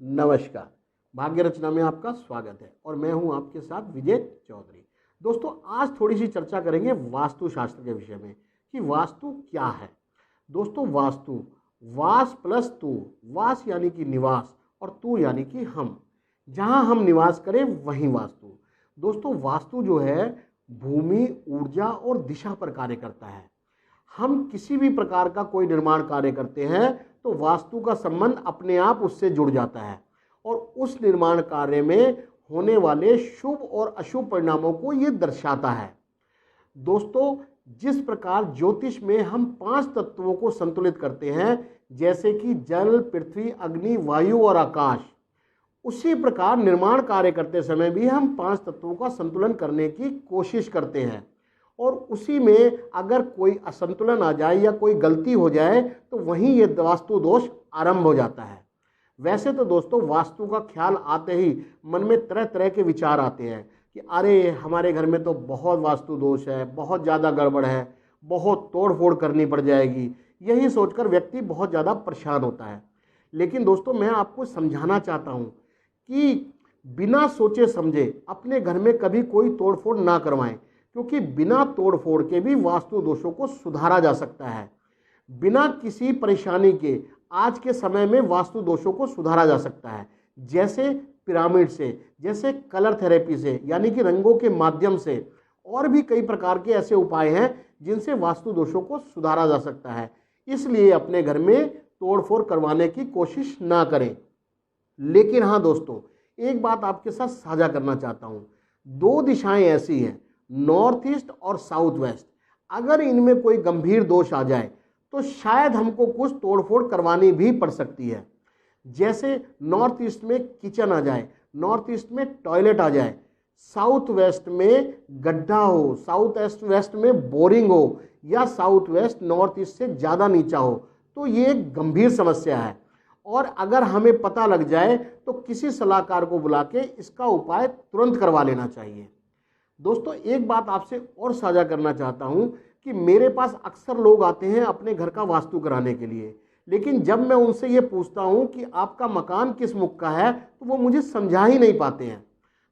नमस्कार। भाग्य रचना में आपका स्वागत है और मैं हूं आपके साथ विजय चौधरी। दोस्तों, आज थोड़ी सी चर्चा करेंगे वास्तुशास्त्र के विषय में कि वास्तु क्या है। दोस्तों, वास्तु वास प्लस तू, वास यानी कि निवास और तू यानी कि हम, जहां हम निवास करें वहीं वास्तु। दोस्तों, वास्तु जो है भूमि, ऊर्जा और दिशा पर कार्य करता है। हम किसी भी प्रकार का कोई निर्माण कार्य करते हैं तो वास्तु का संबंध अपने आप उससे जुड़ जाता है और उस निर्माण कार्य में होने वाले शुभ और अशुभ परिणामों को ये दर्शाता है। दोस्तों, जिस प्रकार ज्योतिष में हम 5 तत्वों को संतुलित करते हैं, जैसे कि जल, पृथ्वी, अग्नि, वायु और आकाश, उसी प्रकार निर्माण कार्य करते समय भी हम 5 तत्वों का संतुलन करने की कोशिश करते हैं और उसी में अगर कोई असंतुलन आ जाए या कोई गलती हो जाए तो वहीं ये वास्तु दोष आरंभ हो जाता है। वैसे तो दोस्तों, वास्तु का ख्याल आते ही मन में तरह तरह के विचार आते हैं कि अरे हमारे घर में तो बहुत वास्तु दोष है, बहुत ज़्यादा गड़बड़ है, बहुत तोड़ फोड़ करनी पड़ जाएगी। यही सोचकर व्यक्ति बहुत ज़्यादा परेशान होता है। लेकिन दोस्तों, मैं आपको समझाना चाहता हूँ कि बिना सोचे समझे अपने घर में कभी कोई तोड़ फोड़ ना करवाएं, क्योंकि बिना तोड़ फोड़ के भी वास्तु दोषों को सुधारा जा सकता है। बिना किसी परेशानी के आज के समय में वास्तु दोषों को सुधारा जा सकता है, जैसे पिरामिड से, जैसे कलर थेरेपी से यानी कि रंगों के माध्यम से, और भी कई प्रकार के ऐसे उपाय हैं जिनसे वास्तु दोषों को सुधारा जा सकता है। इसलिए अपने घर में तोड़फोड़ करवाने की कोशिश ना करें। लेकिन हाँ दोस्तों, एक बात आपके साथ साझा करना चाहता हूँ। 2 दिशाएं ऐसी हैं, नॉर्थ ईस्ट और साउथ वेस्ट। अगर इनमें कोई गंभीर दोष आ जाए तो शायद हमको कुछ तोड़फोड़ करवानी भी पड़ सकती है। जैसे नॉर्थ ईस्ट में किचन आ जाए, नॉर्थ ईस्ट में टॉयलेट आ जाए, साउथ वेस्ट में गड्ढा हो, साउथ वेस्ट में बोरिंग हो, या साउथ वेस्ट नॉर्थ ईस्ट से ज़्यादा नीचा हो, तो ये एक गंभीर समस्या है और अगर हमें पता लग जाए तो किसी सलाहकार को बुला के इसका उपाय तुरंत करवा लेना चाहिए। दोस्तों, एक बात आपसे और साझा करना चाहता हूं कि मेरे पास अक्सर लोग आते हैं अपने घर का वास्तु कराने के लिए, लेकिन जब मैं उनसे ये पूछता हूं कि आपका मकान किस मुख का है तो वो मुझे समझा ही नहीं पाते हैं।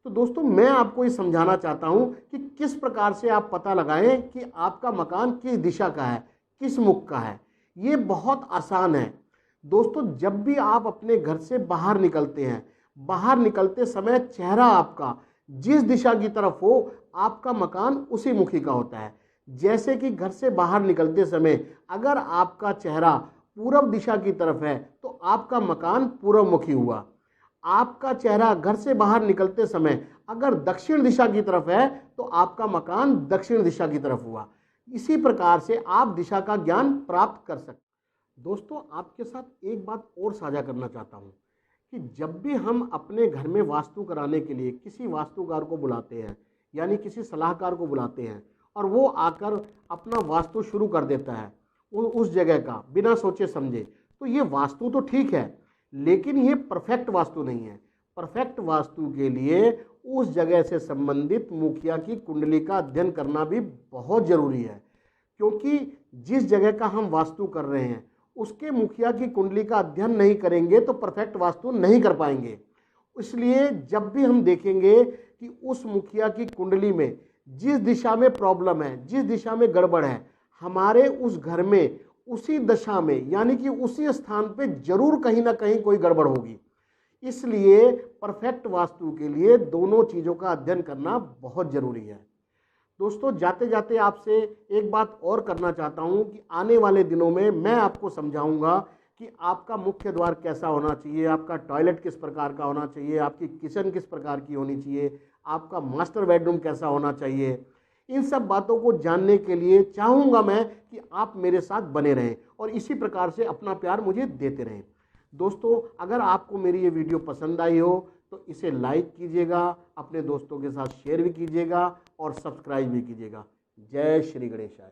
तो दोस्तों, मैं आपको ये समझाना चाहता हूं कि किस प्रकार से आप पता लगाएं कि आपका मकान किस दिशा का है, किस मुख का है। ये बहुत आसान है। दोस्तों, जब भी आप अपने घर से बाहर निकलते हैं, बाहर निकलते समय चेहरा आपका जिस दिशा की तरफ हो, आपका मकान उसी मुखी का होता है। जैसे कि घर से बाहर निकलते समय अगर आपका चेहरा पूर्व दिशा की तरफ है तो आपका मकान पूर्व मुखी हुआ। आपका चेहरा घर से बाहर निकलते समय अगर दक्षिण दिशा की तरफ है तो आपका मकान दक्षिण दिशा की तरफ हुआ। इसी प्रकार से आप दिशा का ज्ञान प्राप्त कर सकते हैं। दोस्तों, आपके साथ एक बात और साझा करना चाहता हूँ कि जब भी हम अपने घर में वास्तु कराने के लिए किसी वास्तुकार को बुलाते हैं, यानी किसी सलाहकार को बुलाते हैं, और वो आकर अपना वास्तु शुरू कर देता है उस जगह का बिना सोचे समझे, तो ये वास्तु तो ठीक है, लेकिन ये परफेक्ट वास्तु नहीं है। परफेक्ट वास्तु के लिए उस जगह से संबंधित मुखिया की कुंडली का अध्ययन करना भी बहुत ज़रूरी है, क्योंकि जिस जगह का हम वास्तु कर रहे हैं उसके मुखिया की कुंडली का अध्ययन नहीं करेंगे तो परफेक्ट वास्तु नहीं कर पाएंगे। इसलिए जब भी हम देखेंगे कि उस मुखिया की कुंडली में जिस दिशा में प्रॉब्लम है, जिस दिशा में गड़बड़ है, हमारे उस घर में उसी दशा में यानी कि उसी स्थान पे जरूर कहीं ना कहीं कोई गड़बड़ होगी। इसलिए परफेक्ट वास्तु के लिए दोनों चीज़ों का अध्ययन करना बहुत ज़रूरी है। दोस्तों, जाते जाते आपसे एक बात और करना चाहता हूं कि आने वाले दिनों में मैं आपको समझाऊंगा कि आपका मुख्य द्वार कैसा होना चाहिए, आपका टॉयलेट किस प्रकार का होना चाहिए, आपकी किचन किस प्रकार की होनी चाहिए, आपका मास्टर बेडरूम कैसा होना चाहिए। इन सब बातों को जानने के लिए चाहूँगा मैं कि आप मेरे साथ बने रहें और इसी प्रकार से अपना प्यार मुझे देते रहें। दोस्तों, अगर आपको मेरी ये वीडियो पसंद आई हो तो इसे लाइक कीजिएगा, अपने दोस्तों के साथ शेयर भी कीजिएगा और सब्सक्राइब भी कीजिएगा। जय श्री गणेशाय।